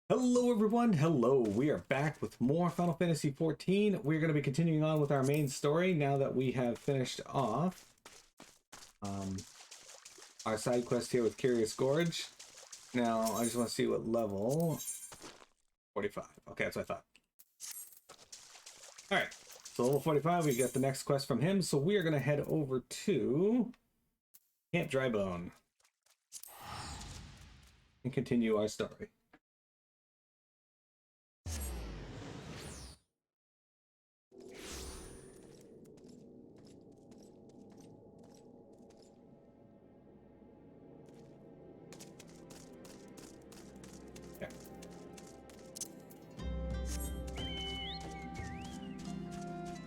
Hello everyone, hello. We are back with more Final Fantasy XIV. We're going to be continuing on with our main story now that we have finished off our side quest here with Curious Gorge. Now, I just want to see what level. 45. Okay, that's what I thought. Alright, so level 45, we got the next quest from him, so we are going to head over to Camp Drybone and continue our story.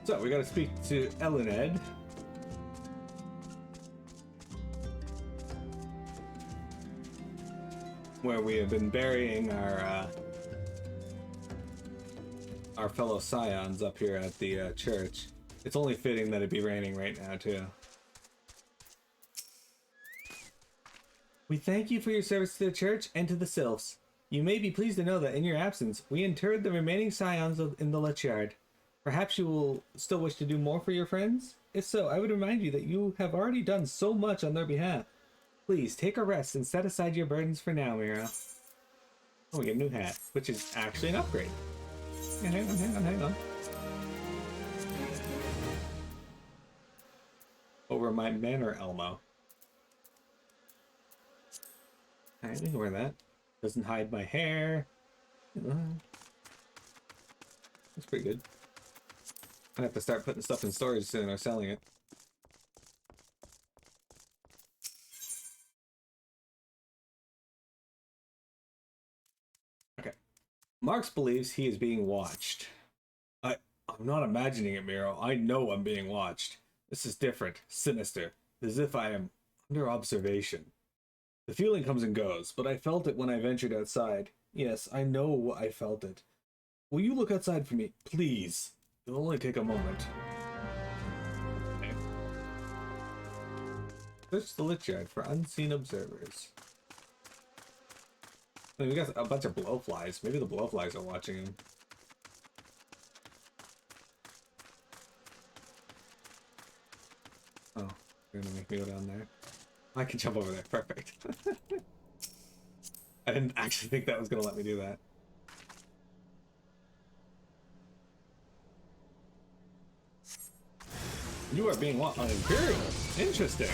So we got to speak to Elined. Where we have been burying our fellow scions up here at the church. It's only fitting that it be raining right now too. We thank you for your service to the church and to the sylphs. You may be pleased to know that in your absence, we interred the remaining scions in the Lechyard. Perhaps you will still wish to do more for your friends? If so, I would remind you that you have already done so much on their behalf. Please take a rest and set aside your burdens for now, Mira. Oh, we get a new hat, which is actually an upgrade. Yeah, hang on. Over my manor Elmo. Alright, we can wear that. Doesn't hide my hair. That's pretty good. I have to start putting stuff in storage soon or selling it. Okay. Marx believes he is being watched. I'm not imagining it, Miro. I know I'm being watched. This is different, sinister, as if I am under observation. The feeling comes and goes, but I felt it when I ventured outside. Yes, I know I felt it. Will you look outside for me, please? It'll only take a moment. Okay. Search the Lechyard for unseen observers. I mean, we got a bunch of blowflies. Maybe the blowflies are watching him. Oh, you're gonna make me go down there. I can jump over there. Perfect. I didn't actually think that was gonna let me do that. You are being what? An Imperial? Interesting.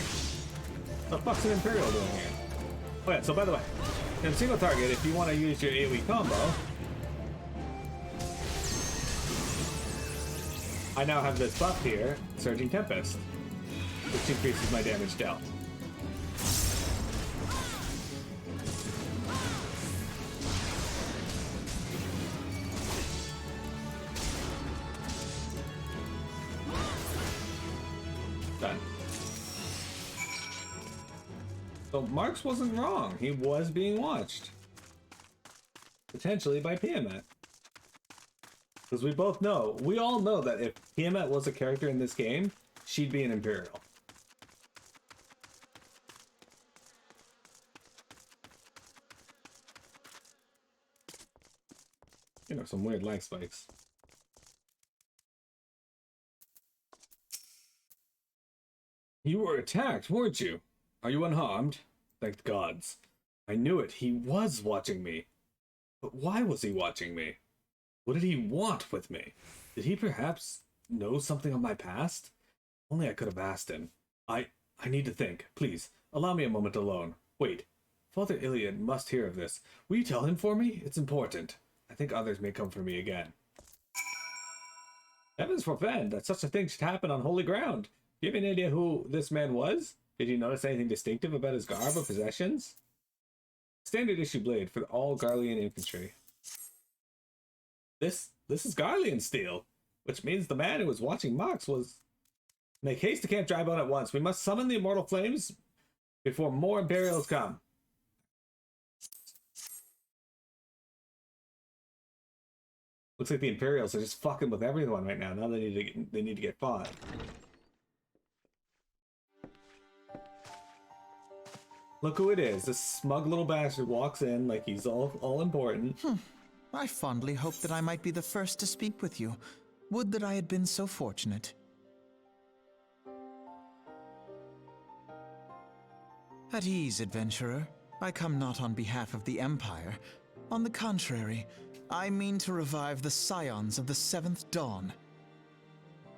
What the fuck's an Imperial doing here? Oh yeah, so by the way, in single target, if you want to use your AoE combo, I now have this buff here, Surging Tempest, which increases my damage dealt. Done. So Marx wasn't wrong. He was being watched. Potentially by Tiamat. Because we all know that if Tiamat was a character in this game, she'd be an Imperial. You know, some weird lag spikes. You were attacked, weren't you? Are you unharmed? Thank the gods. I knew it. He was watching me. But why was he watching me? What did he want with me? Did he perhaps know something of my past? Only I could have asked him. I need to think. Please, allow me a moment alone. Wait. Father Iliad must hear of this. Will you tell him for me? It's important. I think others may come for me again. Heavens forfend that such a thing should happen on holy ground. Do you have any idea who this man was? Did you notice anything distinctive about his garb or possessions? Standard issue blade for all Garlean infantry. This is Garlean steel, which means the man who was watching Mox was... Make haste to Camp Drybone at once. We must summon the immortal flames before more Imperials come. Looks like the Imperials are just fucking with everyone right now. Now they need to get fought. Look who it is. This smug little bastard walks in like he's all important. I fondly hoped that I might be the first to speak with you. Would that I had been so fortunate. At ease, adventurer. I come not on behalf of the Empire. On the contrary, I mean to revive the scions of the Seventh Dawn.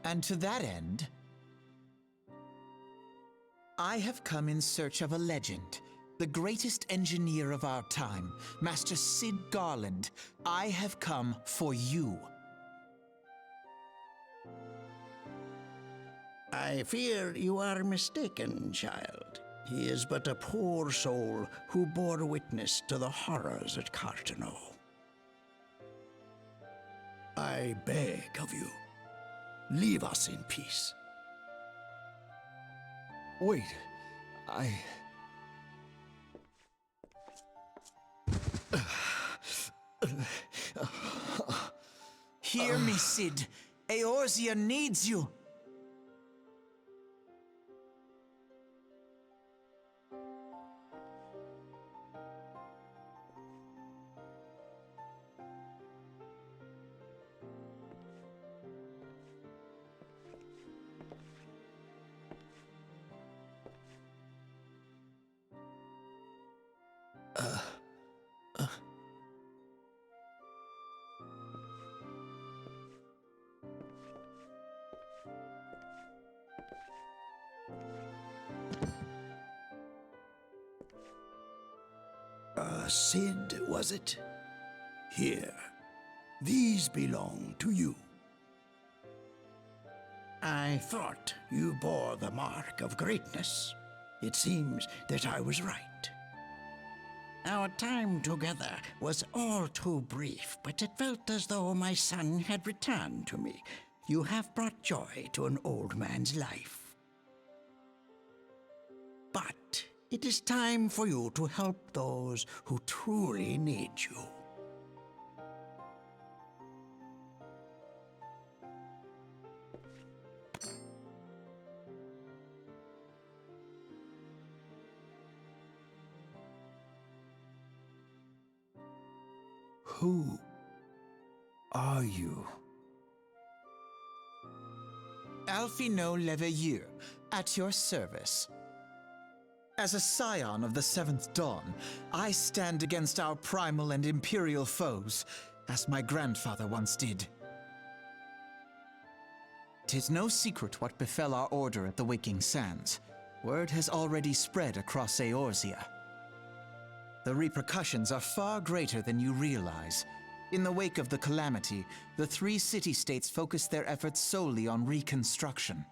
And to that end, I have come in search of a legend. The greatest engineer of our time, Master Cid Garland. I have come for you. I fear you are mistaken, child. He is but a poor soul who bore witness to the horrors at Cartano. I beg of you, leave us in peace. Wait, Hear me, Cid. Eorzea needs you. Cid, was it? Here, these belong to you. I thought you bore the mark of greatness. It seems that I was right. Our time together was all too brief, but it felt as though my son had returned to me. You have brought joy to an old man's life. But it is time for you to help those who truly need you. Who are you? Alphino Leveilleur, at your service. As a scion of the Seventh Dawn, I stand against our primal and imperial foes, as my grandfather once did. 'Tis no secret what befell our order at the Waking Sands. Word has already spread across Eorzea. The repercussions are far greater than you realize. In the wake of the Calamity, the three city-states focused their efforts solely on reconstruction,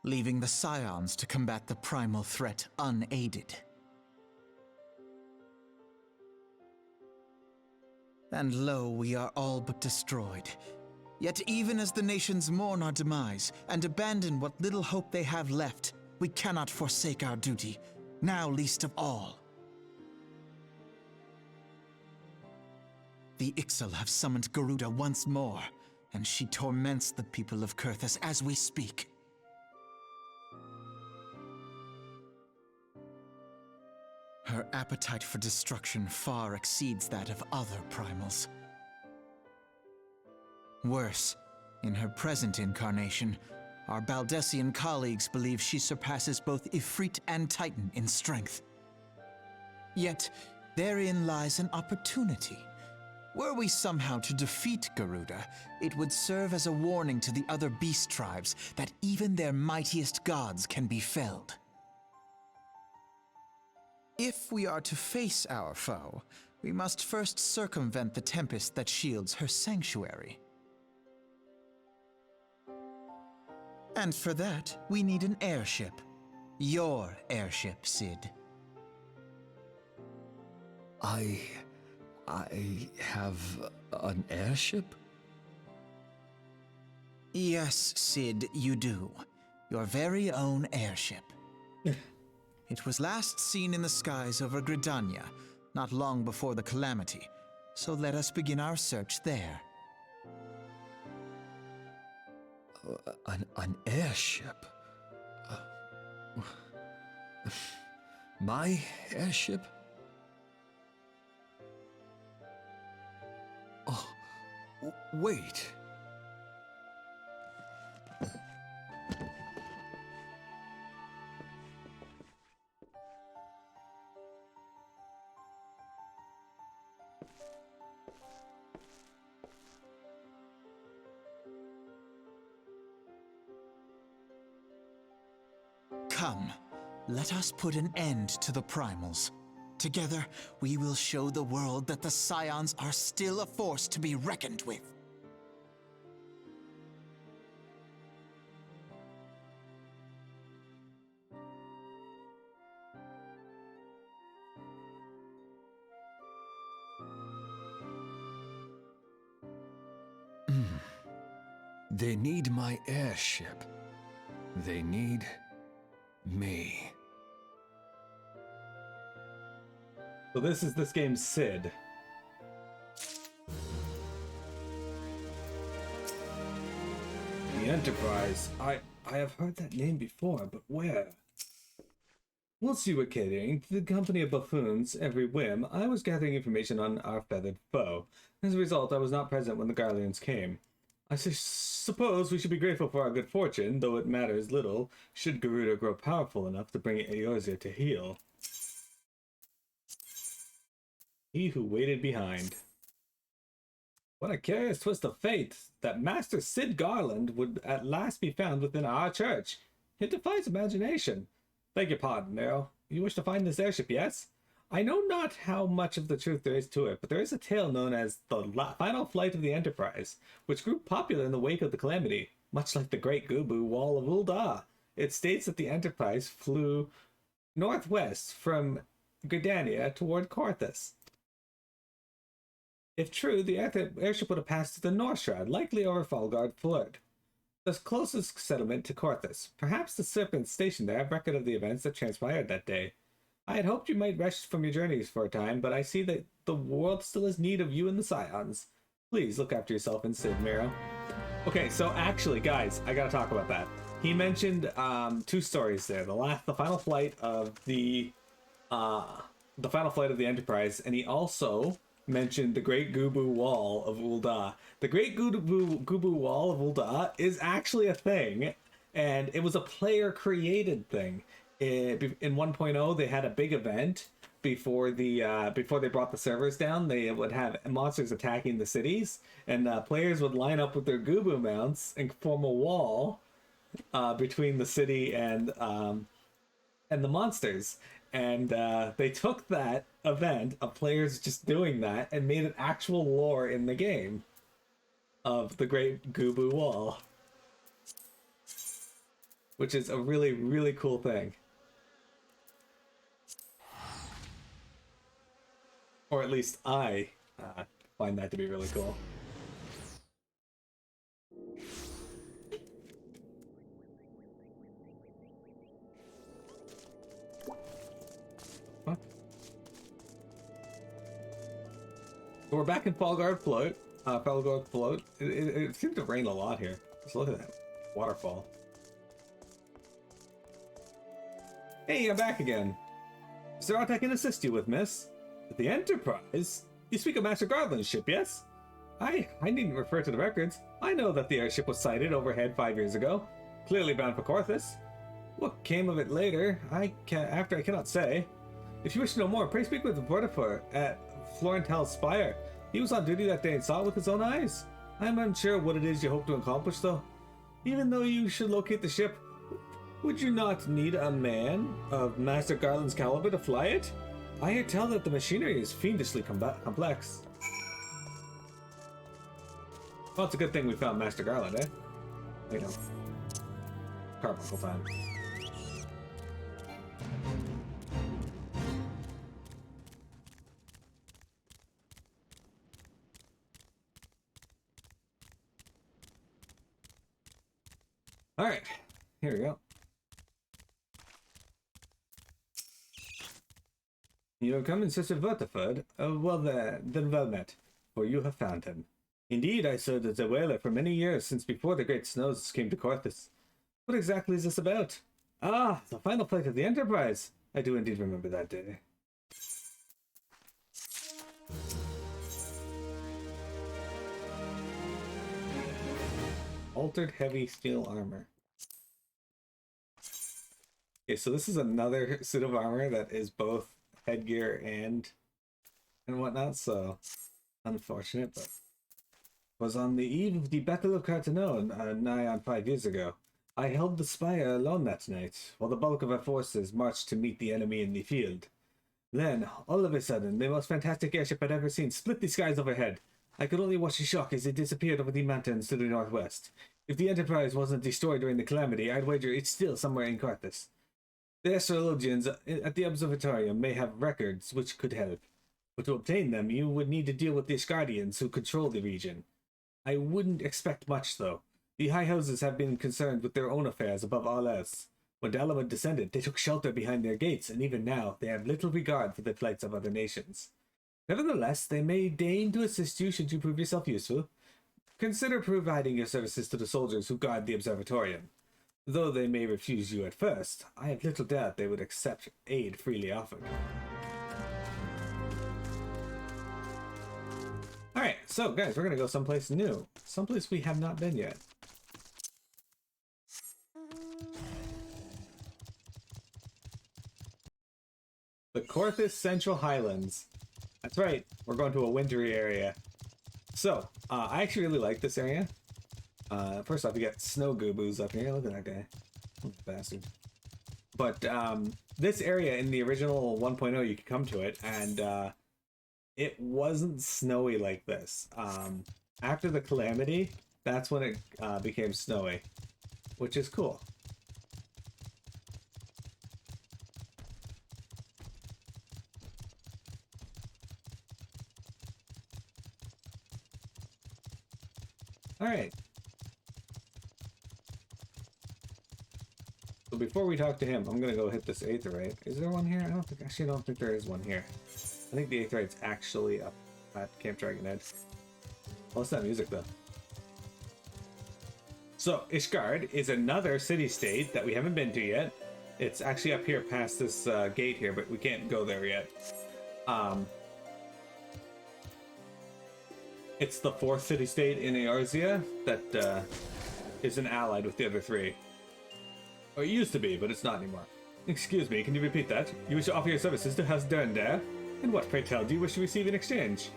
leaving the scions to combat the primal threat unaided. And lo, we are all but destroyed. Yet even as the nations mourn our demise and abandon what little hope they have left, we cannot forsake our duty, now least of all. The Ixal have summoned Garuda once more, and she torments the people of Coerthas as we speak. Her appetite for destruction far exceeds that of other primals. Worse, in her present incarnation, our Baldessian colleagues believe she surpasses both Ifrit and Titan in strength. Yet, therein lies an opportunity. Were we somehow to defeat Garuda, it would serve as a warning to the other beast tribes that even their mightiest gods can be felled. If we are to face our foe, we must first circumvent the tempest that shields her sanctuary. And for that, we need an airship. Your airship, Cid. I have an airship? Yes, Cid, you do. Your very own airship. It was last seen in the skies over Gridania, not long before the Calamity, so let us begin our search there. An airship? My airship? Oh, wait. Come, let us put an end to the primals. Together, we will show the world that the Scions are still a force to be reckoned with. They need my airship. They need me. So this is this game's Sid. The Enterprise. I have heard that name before, but where? Whilst you were catering to the company of buffoons every whim, I was gathering information on our feathered foe. As a result, I was not present when the Garleans came. I suppose we should be grateful for our good fortune, though it matters little should Garuda grow powerful enough to bring Eorzea to heel. He who waited behind. What a curious twist of fate that Master Sid Garland would at last be found within our church. It defies imagination. Beg your pardon, Nero. You wish to find this airship, yes? I know not how much of the truth there is to it, but there is a tale known as the final flight of the Enterprise, which grew popular in the wake of the Calamity, much like the Great Gubu Wall of Ul'dah. It states that the Enterprise flew northwest from Gridania toward Coerthas. If true, the airship would have passed through the North Shroud, likely over Falgard Fjord, the closest settlement to Coerthas. Perhaps the Serpents stationed there have record of the events that transpired that day. I had hoped you might rest from your journeys for a time, but I see that the world still has need of you and the Scions. Please look after yourself and Sid, Miro. Okay, so actually, guys, I gotta talk about that. He mentioned two stories there. The final flight of the Enterprise, and he also mentioned the Great Gubu Wall of Ul'dah. The Great Gubu Wall of Ul'dah is actually a thing, and it was a player-created thing. In 1.0, they had a big event before they brought the servers down. They would have monsters attacking the cities, and players would line up with their Gubu mounts and form a wall between the city and the monsters. And they took that event of players just doing that and made an actual lore in the game of the Great Gubu Wall, which is a really, really cool thing. Or at least I find that to be really cool. Huh? So we're back in Falgard Float. Falgard Float. It seems to rain a lot here. Just look at that waterfall. Hey, I'm back again. Is there aught I can assist you with, miss? The Enterprise? You speak of Master Garland's ship, yes? I needn't refer to the records. I know that the airship was sighted overhead 5 years ago, clearly bound for Coerthas. What came of it later, I cannot say. If you wish to know more, pray speak with the Vortifer at Florental's Spire. He was on duty that day and saw it with his own eyes. I'm unsure what it is you hope to accomplish, though. Even though you should locate the ship, would you not need a man of Master Garland's caliber to fly it? I hear tell that the machinery is fiendishly complex. Well, it's a good thing we found Master Garland, eh? You know, carbuncle time. All right, here we go. You have come in search of Vortiford? Well then well met, for you have found him. Indeed, I served as a whaler for many years, since before the great snows came to Coerthas. What exactly is this about? Ah, the final flight of the Enterprise. I do indeed remember that day. Altered heavy steel armor. Okay, so this is another suit of armor that is both headgear and whatnot, so unfortunate, but was on the eve of the Battle of Carteneau, nigh on 5 years ago. I held the spire alone that night, while the bulk of our forces marched to meet the enemy in the field. Then, all of a sudden, the most fantastic airship I'd ever seen split the skies overhead. I could only watch in shock as it disappeared over the mountains to the northwest. If the Enterprise wasn't destroyed during the Calamity, I'd wager it's still somewhere in Coerthas. The astrologians at the observatorium may have records which could help, but to obtain them, you would need to deal with the Ishgardians who control the region. I wouldn't expect much, though. The high houses have been concerned with their own affairs above all else. When Dalamud descended, they took shelter behind their gates, and even now they have little regard for the plights of other nations. Nevertheless, they may deign to assist you should you prove yourself useful. Consider providing your services to the soldiers who guard the observatorium. Though they may refuse you at first, I have little doubt they would accept aid freely offered. Alright, so guys, we're gonna go someplace new. Someplace we have not been yet. The Coerthas Central Highlands. That's right, we're going to a wintry area. So, I actually really like this area. First off, you got snow gooboos up here. Look at that guy. Bastard. But this area in the original 1.0, you could come to it, and it wasn't snowy like this. After the Calamity, that's when it became snowy, which is cool. Alright. So before we talk to him, I'm gonna go hit this aetheryte. Is there one here? I don't think there is one here. I think the aetheryte's actually up at Camp Dragonhead. What's that music though? So Ishgard is another city-state that we haven't been to yet. It's actually up here past this gate here, but we can't go there yet. It's the fourth city-state in Eorzea that isn't allied with the other three. Or it used to be, but it's not anymore. Excuse me, can you repeat that? You wish to offer your services to House Derndair? And what, pray tell, do you wish to receive in exchange?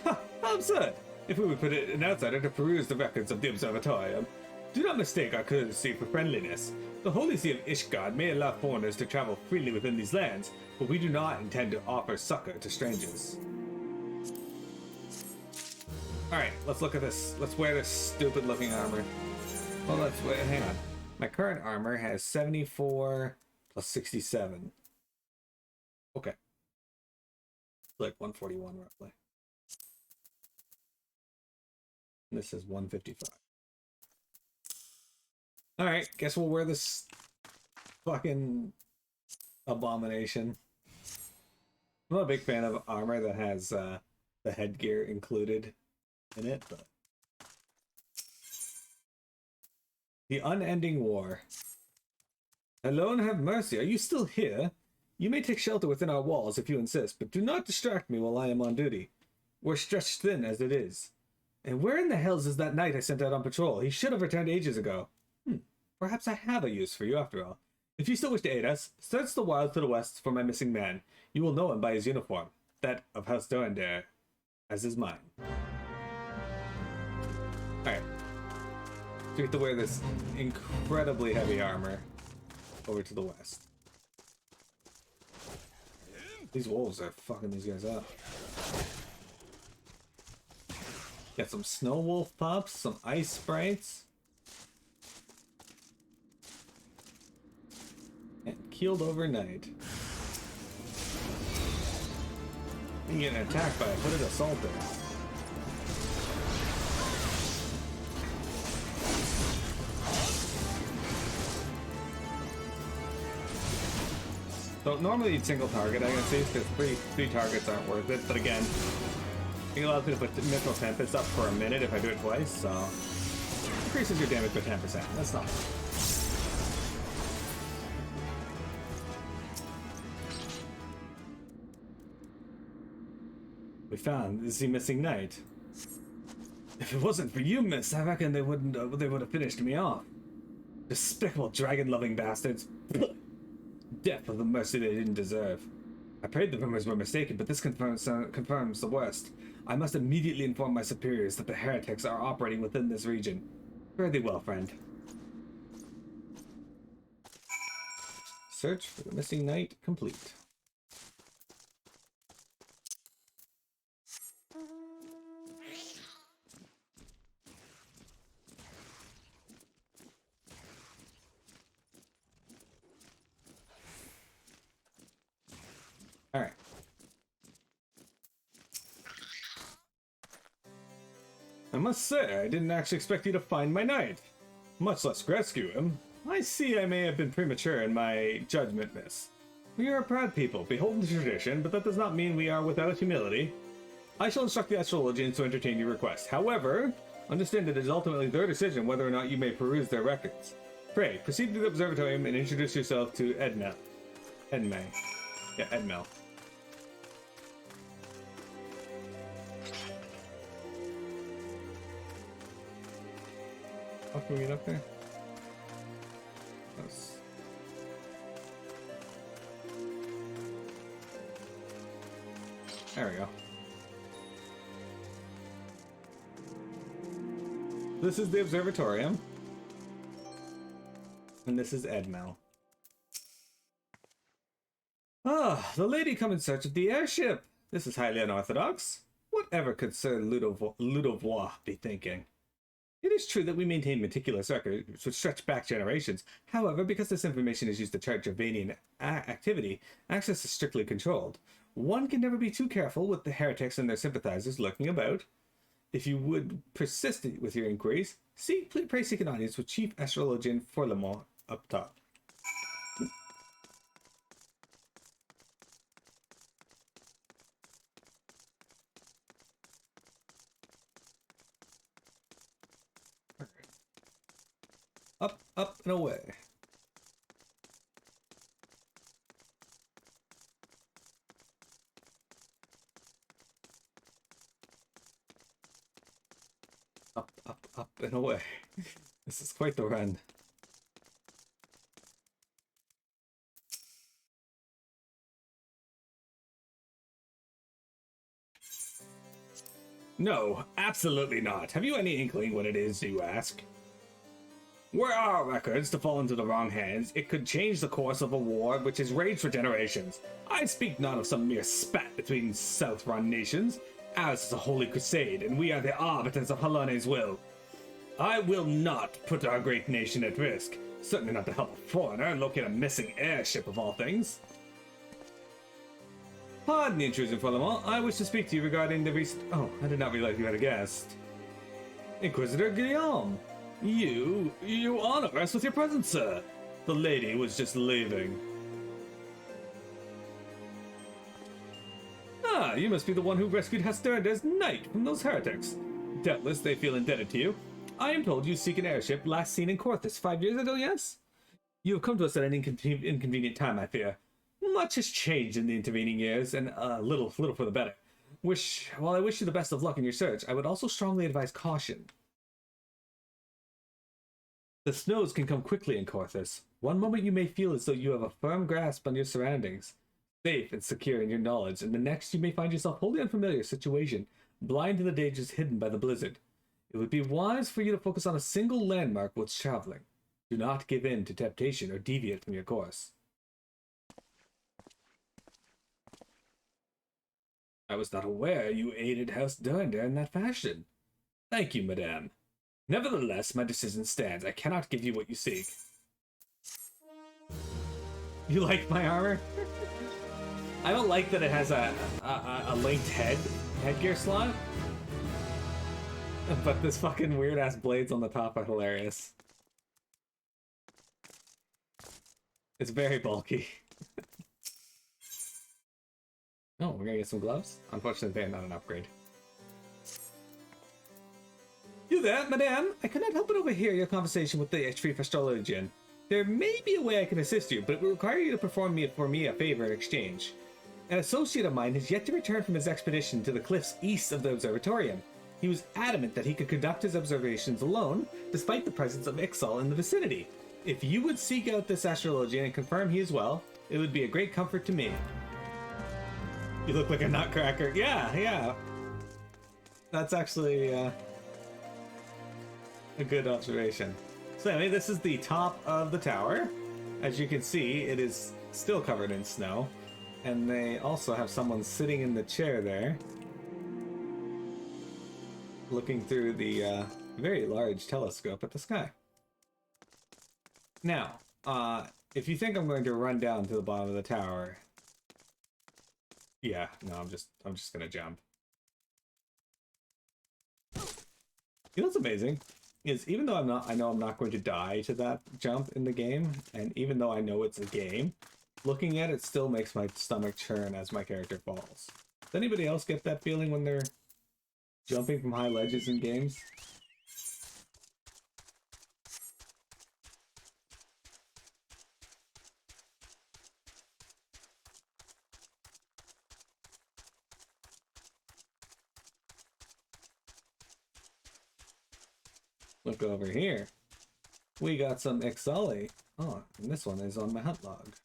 Ha! How absurd! If we would put an outsider to peruse the records of the observatorium, do not mistake our courtesy for friendliness. The Holy See of Ishgard may allow foreigners to travel freely within these lands, but we do not intend to offer succor to strangers. Alright, let's look at this. Let's wear this stupid looking armor. Well, let's wait. Hang on. My current armor has 74 plus 67. Okay. Like 141 roughly. And this is 155. Alright, guess we'll wear this fucking abomination. I'm not a big fan of armor that has the headgear included in it, but the unending war. Hello and have mercy. Are you still here? You may take shelter within our walls if you insist, but do not distract me while I am on duty. We're stretched thin as it is. And where in the hells is that knight I sent out on patrol? He should have returned ages ago. Perhaps I have a use for you after all. If you still wish to aid us, search the wilds to the west for my missing man. You will know him by his uniform, that of House Derndair, as is mine. Alright. So we have to wear this incredibly heavy armor over to the west. These wolves are fucking these guys up. Got some snow wolf pups, some ice sprites. And keeled overnight. You get attacked by a hooded assaulter. So normally you'd single target INCs because three targets aren't worth it, but again, it allows me to put Mythril Tempest up for a minute if I do it twice, so increases your damage by 10%. That's not bad. found is the missing knight. If it wasn't for you, miss, I reckon they would have finished me off. Despicable dragon-loving bastards. Death of the mercy they didn't deserve. I prayed the rumors were mistaken, but this confirms the worst. I must immediately inform my superiors that the heretics are operating within this region. Fare thee well, friend. Search for the missing knight complete. All right. I must say, I didn't actually expect you to find my knight, much less rescue him. I see I may have been premature in my judgment, miss. We are a proud people, beholden to tradition, but that does not mean we are without humility. I shall instruct the astrologians to entertain your request. However, understand that it is ultimately their decision whether or not you may peruse their records. Pray, proceed to the observatorium and introduce yourself to Edmel. Yeah, Edmel. How can we get up there? Yes. There we go. This is the observatorium. And this is Edmel. Ah, the lady come in search of the airship. This is highly unorthodox. Whatever could Sir Ludovois be thinking? It is true that we maintain meticulous records which stretch back generations. However, because this information is used to chart Gervanian activity, access is strictly controlled. One can never be too careful with the heretics and their sympathizers lurking about. If you would persist with your inquiries, pray seek an audience with Chief Astrologian Forlemont up top. Up, up, and away. Up, up, up, and away. This is quite the run. No, absolutely not. Have you any inkling what it is, you ask? Were our records to fall into the wrong hands, it could change the course of a war which has raged for generations. I speak not of some mere spat between South-run nations. Ours is a holy crusade, and we are the arbiters of Halane's will. I will not put our great nation at risk. Certainly not to help a foreigner and locate a missing airship of all things. Pardon the intrusion, Forlemont. I wish to speak to you regarding the recent... Oh, I did not realize you had a guest. Inquisitor Guillaume. You honor us with your presence, sir. The lady was just leaving. Ah, you must be the one who rescued Hasternda's knight from those heretics. Doubtless they feel indebted to you. I am told you seek an airship last seen in Coerthas 5 years ago, yes? You have come to us at an inconvenient time, I fear. Much has changed in the intervening years, and little for the better. While I wish you the best of luck in your search, I would also strongly advise caution. The snows can come quickly in Coerthas. One moment you may feel as though you have a firm grasp on your surroundings, safe and secure in your knowledge, and the next you may find yourself wholly unfamiliar situation, blind to the dangers hidden by the blizzard. It would be wise for you to focus on a single landmark while traveling. Do not give in to temptation or deviate from your course. I was not aware you aided House Durnder in that fashion. Thank you, madame. Nevertheless, my decision stands. I cannot give you what you seek. You like my armor? I don't like that it has a linked headgear slot. But this fucking weird-ass blades on the top are hilarious. It's very bulky. Oh, we're gonna get some gloves? Unfortunately, they're not an upgrade. You there, madame? I could not help but overhear your conversation with the Chief Astrologian. There may be a way I can assist you, but it will require you to perform for me a favor in exchange. An associate of mine has yet to return from his expedition to the cliffs east of the observatorium. He was adamant that he could conduct his observations alone, despite the presence of Ixal in the vicinity. If you would seek out this astrologian and confirm he is well, it would be a great comfort to me. You look like a nutcracker. Yeah. That's actually a good observation. So anyway, this is the top of the tower. As you can see, it is still covered in snow. And they also have someone sitting in the chair there, looking through the very large telescope at the sky. Now, if you think I'm going to run down to the bottom of the tower, yeah, no, I'm just gonna jump. You know what's amazing is even though I know I'm not going to die to that jump in the game, and even though I know it's a game, looking at it still makes my stomach churn as my character falls. Does anybody else get that feeling when they're jumping from high ledges in games? Look over here. We got some Ixali. Oh, and this one is on my hunt log.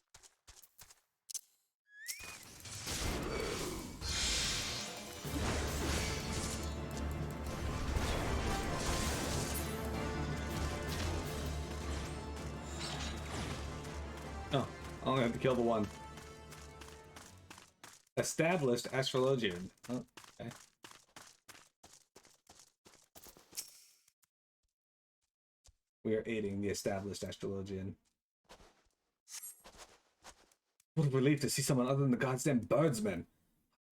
Oh, I'm gonna have to kill the one. Established astrologian. Oh, okay. We are aiding the established astrologian. What a relief to see someone other than the goddamn birdsmen.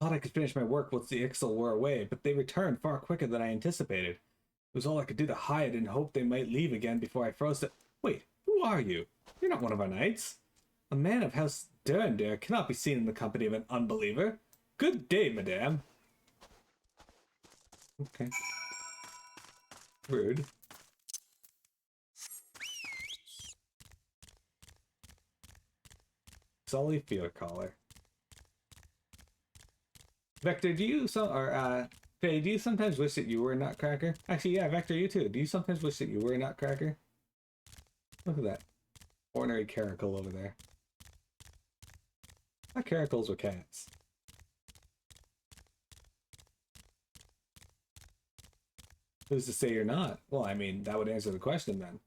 I thought I could finish my work once the Ixal were away, but they returned far quicker than I anticipated. It was all I could do to hide and hope they might leave again before I froze to— Wait, who are you? You're not one of our knights. A man of House Durandare cannot be seen in the company of an unbeliever. Good day, madame. Okay. Rude. Sully Field Collar. Vector, do you Faye, do you sometimes wish that you were a nutcracker? Actually, yeah, Vector, you too. Do you sometimes wish that you were a nutcracker? Look at that. Ornery caracal over there. Not caracals or cats. Who's to say you're not? Well, I mean, that would answer the question then.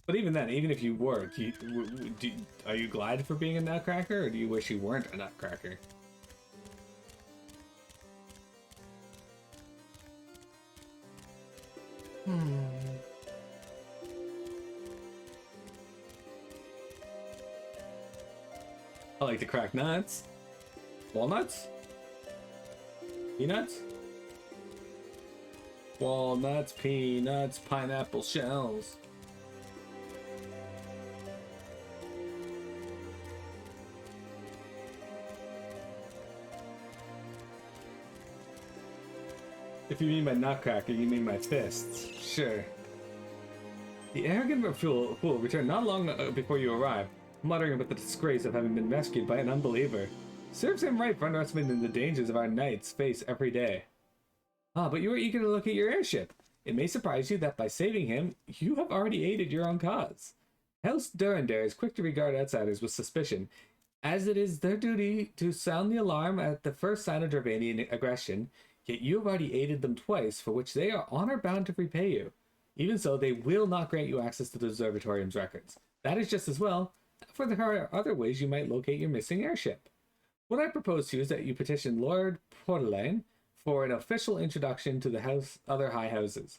But even then, even if you were, are you glad for being a nutcracker, or do you wish you weren't a nutcracker? I like to crack nuts. Walnuts? Peanuts? Walnuts, peanuts, pineapple shells. If you mean my nutcracker, you mean my fists. Sure. The arrogant fool returned not long before you arrived, muttering about the disgrace of having been rescued by an unbeliever. Serves him right for underestimating the dangers of our knights face every day. Ah, but you were eager to look at your airship. It may surprise you that by saving him, you have already aided your own cause. House Durandare is quick to regard outsiders with suspicion, as it is their duty to sound the alarm at the first sign of Dravanian aggression, yet you have already aided them twice, for which they are honor-bound to repay you. Even so, they will not grant you access to the observatorium's records. That is just as well, for there are other ways you might locate your missing airship. What I propose to you is that you petition Lord Portelaine for an official introduction to the other high houses.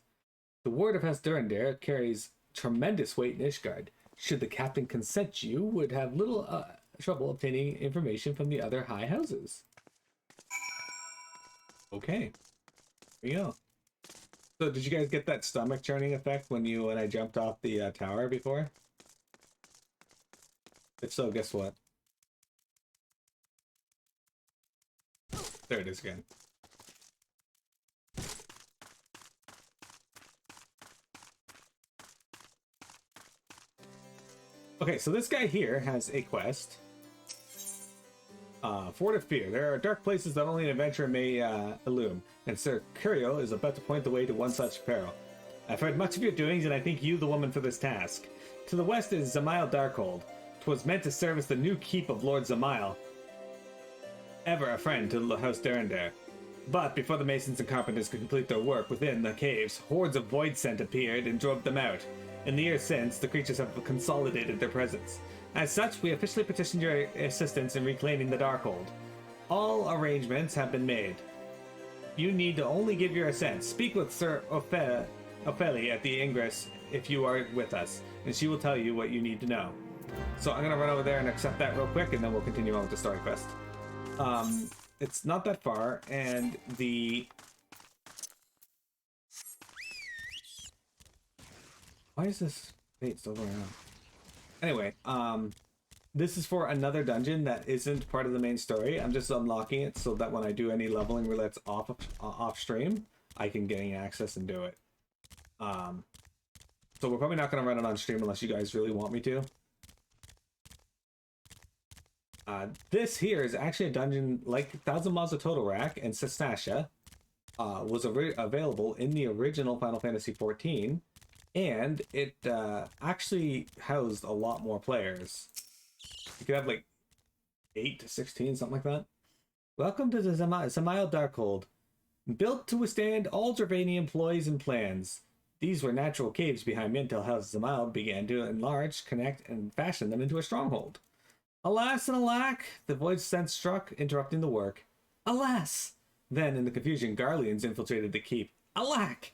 The word of House Durandare carries tremendous weight in Ishgard. Should the captain consent, you would have little trouble obtaining information from the other high houses. Okay, here we go. So did you guys get that stomach churning effect when I jumped off the tower before? If so, guess what? There it is again. Okay, so this guy here has a quest. Fort of Fear. There are dark places that only an adventurer may illume, and Sir Curio is about to point the way to one such peril. I've heard much of your doings, and I think you the woman for this task. To the west is Zamail Darkhold. 'Twas meant to serve as the new keep of Lord Zamail, ever a friend to the House Durandar. But before the masons and carpenters could complete their work within the caves, hordes of void scent appeared and drove them out. In the years since, the creatures have consolidated their presence. As such, we officially petitioned your assistance in reclaiming the Darkhold. All arrangements have been made. You need to only give your assent. Speak with Sir Ophelia at the ingress if you are with us, and she will tell you what you need to know. So I'm gonna run over there and accept that real quick, and then we'll continue on with the story quest. It's not that far, and why is this bait still going on? Anyway, this is for another dungeon that isn't part of the main story. I'm just unlocking it so that when I do any leveling relates off stream, I can gain access and do it. So we're probably not going to run it on stream unless you guys really want me to. This here is actually a dungeon like 1,000 Miles of Total Rack and Sastasha was available in the original Final Fantasy XIV, and it actually housed a lot more players. You could have like 8 to 16, something like that. Welcome to the Zamail Darkhold. Built to withstand all Dravanian ploys and plans. These were natural caves behind me until House Zamail began to enlarge, connect, and fashion them into a stronghold. Alas and alack, the void sense struck, interrupting the work. Alas! Then, in the confusion, Garleans infiltrated the keep. Alack!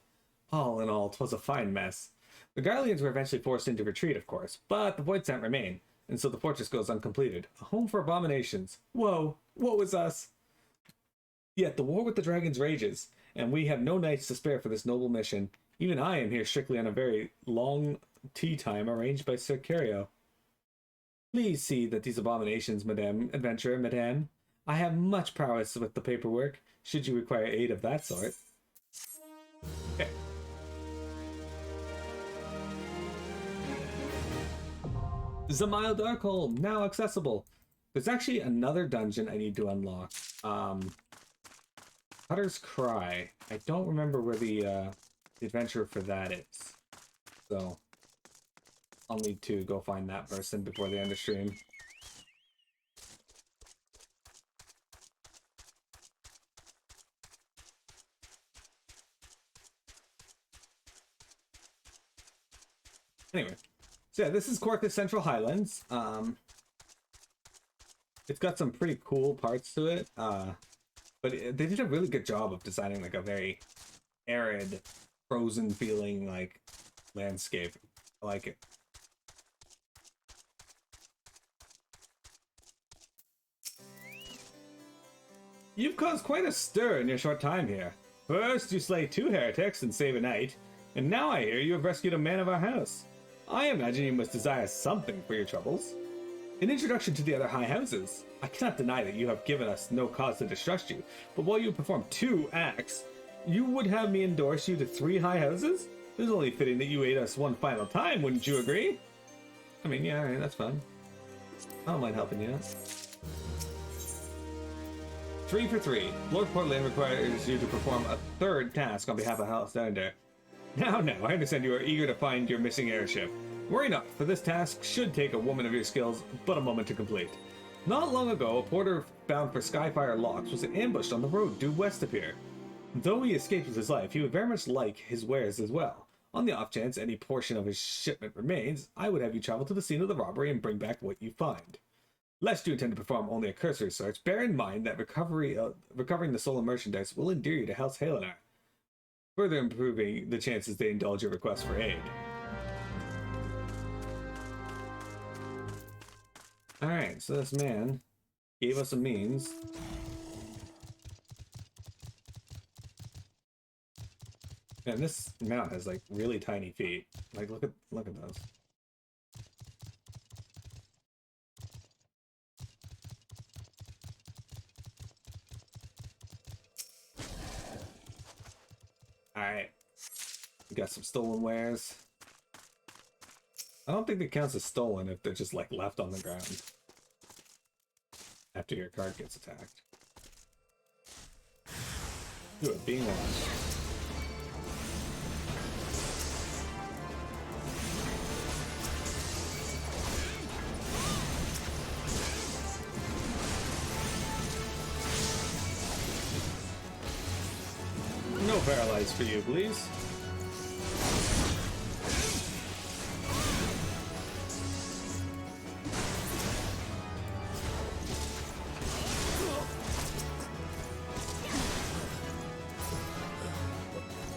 All in all, 'twas a fine mess. The Garleans were eventually forced into retreat, of course, but the void scent remained, and so the fortress goes uncompleted. A home for abominations. Whoa, woe is us! Yet the war with the dragons rages, and we have no nights to spare for this noble mission. Even I am here strictly on a very long tea time arranged by Sir Curio. Please see that these abominations, Madame Adventurer, Madame. I have much prowess with the paperwork, should you require aid of that sort. Okay. Zamail Darkhold, now accessible. There's actually another dungeon I need to unlock. Cutter's Cry. I don't remember where the adventure for that is. So I'll need to go find that person before the end of stream. Anyway, so yeah, this is Coerthas Central Highlands. It's got some pretty cool parts to it, but they did a really good job of designing like a very arid, frozen feeling like landscape. I like it. You've caused quite a stir in your short time here. First, you slay 2 heretics and save a knight, and now I hear you have rescued a man of our house. I imagine you must desire something for your troubles. In introduction to the other high houses, I cannot deny that you have given us no cause to distrust you, but while you perform 2 acts, you would have me endorse you to 3 high houses? It is only fitting that you aid us one final time, wouldn't you agree? I mean, yeah, alright, that's fun. I don't mind helping you out. 3 for 3. Lord Portland requires you to perform a 3rd task on behalf of House Durandar. Now, I understand you are eager to find your missing airship. Worry not, for this task should take a woman of your skills but a moment to complete. Not long ago, a porter bound for Skyfire Locks was ambushed on the road due west of here. Though he escaped with his life, he would very much like his wares as well. On the off chance any portion of his shipment remains, I would have you travel to the scene of the robbery and bring back what you find. Lest you intend to perform only a cursory search, bear in mind that recovering the stolen merchandise will endear you to House Halenar, further improving the chances they indulge your request for aid. Alright, so this man gave us a means. And this mount has like really tiny feet. Like look at those. Alright. We got some stolen wares. I don't think it counts as stolen if they're just like left on the ground. after your card gets attacked. You are being watched. No paralyze for you, please.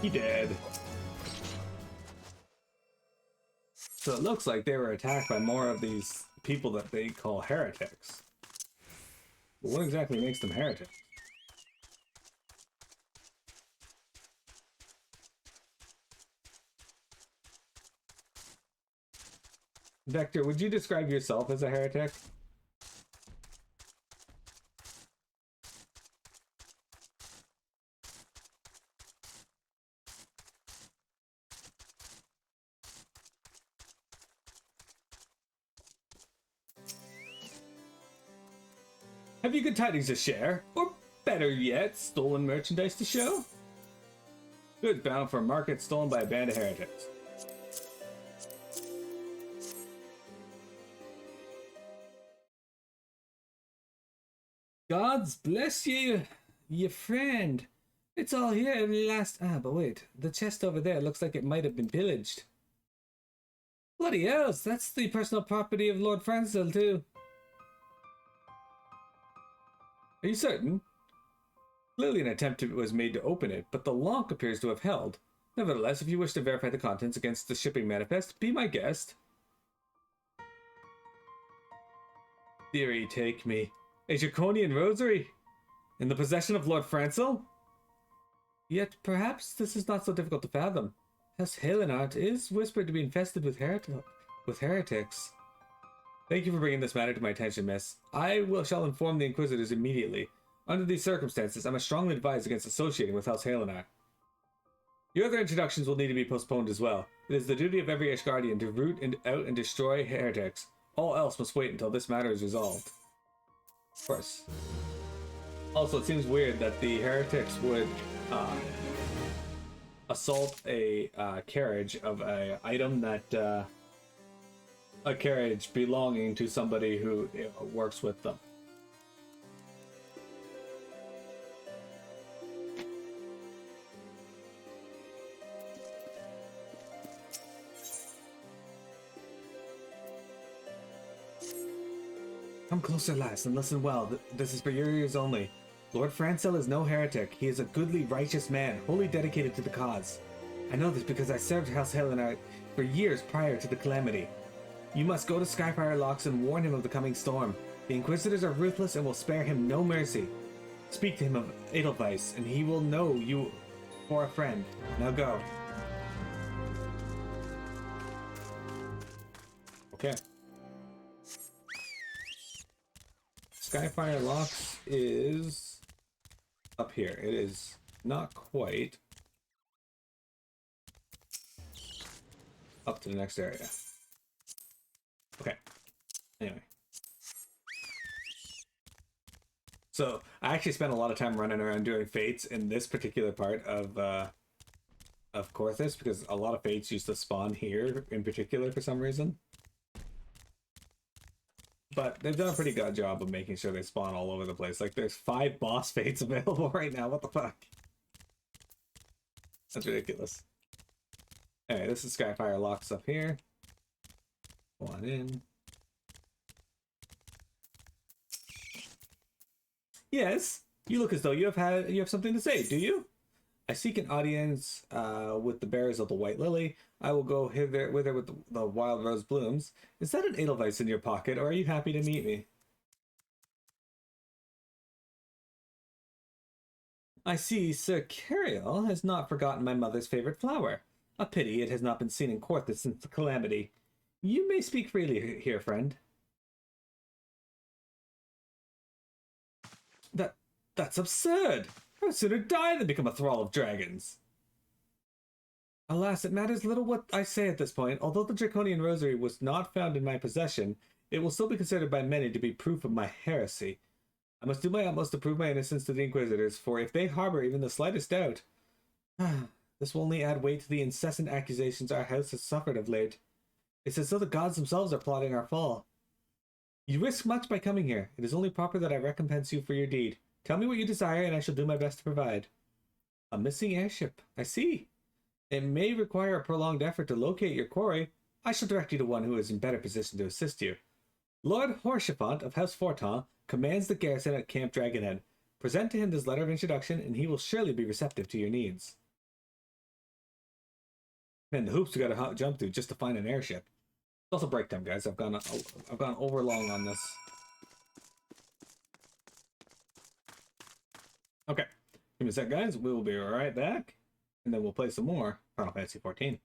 He dead. So it looks like they were attacked by more of these people that they call heretics. But what exactly makes them heretics? Vector, would you describe yourself as a heretic? Have you good tidings to share? Or better yet, stolen merchandise to show? Goods bound for a market stolen by a band of heretics. Gods bless you, your friend. It's all here at last. Ah, but wait, the chest over there looks like it might have been pillaged. Bloody hells, that's the personal property of Lord Franzel too. Are you certain? Clearly an attempt was made to open it, but the lock appears to have held. Nevertheless, if you wish to verify the contents against the shipping manifest, be my guest. Theory take me. A draconian rosary? In the possession of Lord Franzel? Yet perhaps this is not so difficult to fathom. House Helenart is whispered to be infested with heretics. Thank you for bringing this matter to my attention, miss. Shall inform the Inquisitors immediately. Under these circumstances, I must strongly advise against associating with House Helenart. Your other introductions will need to be postponed as well. It is the duty of every Ishgardian to root out and destroy heretics. All else must wait until this matter is resolved. Of course. Also, it seems weird that the heretics would assault a carriage of a item that a carriage belonging to somebody who works with them. Come closer, lass, and listen well. This is for your ears only. Lord Franzel is no heretic. He is a goodly, righteous man, wholly dedicated to the cause. I know this because I served House Helenart for years prior to the Calamity. You must go to Skyfire Locks and warn him of the coming storm. The Inquisitors are ruthless and will spare him no mercy. Speak to him of Edelweiss, and he will know you for a friend. Now go. Okay. Skyfire Locks is up here. It is not quite up to the next area. Okay. Anyway. So I actually spent a lot of time running around doing fates in this particular part of Coerthas because a lot of fates used to spawn here in particular for some reason. But they've done a pretty good job of making sure they spawn all over the place. Like, there's 5 boss fates available right now. What the fuck? That's ridiculous. Anyway, this is Skyfire Locks up here. Go on in. Yes, you look as though you have something to say, do you? I seek an audience with the bearers of the White Lily. I will go hither with the wild rose blooms. Is that an Edelweiss in your pocket, or are you happy to meet me? I see Sir Cariel has not forgotten my mother's favorite flower. A pity it has not been seen in Coerthas since the Calamity. You may speak freely here, friend. That's absurd! I would sooner die than become a thrall of dragons. Alas, it matters little what I say at this point. Although the Draconian Rosary was not found in my possession, it will still be considered by many to be proof of my heresy. I must do my utmost to prove my innocence to the Inquisitors, for if they harbor even the slightest doubt, this will only add weight to the incessant accusations our house has suffered of late. It's as though the gods themselves are plotting our fall. You risk much by coming here. It is only proper that I recompense you for your deed. Tell me what you desire, and I shall do my best to provide. A missing airship. I see. It may require a prolonged effort to locate your quarry. I shall direct you to one who is in better position to assist you. Lord Horchefant of House Fortin commands the garrison at Camp Dragonhead. Present to him this letter of introduction, and he will surely be receptive to your needs. Man, the hoops we gotta jump through just to find an airship. It's also break time, guys. I've gone over long on this. Okay, give me a sec, guys. We will be right back, and then we'll play some more Final Fantasy XIV.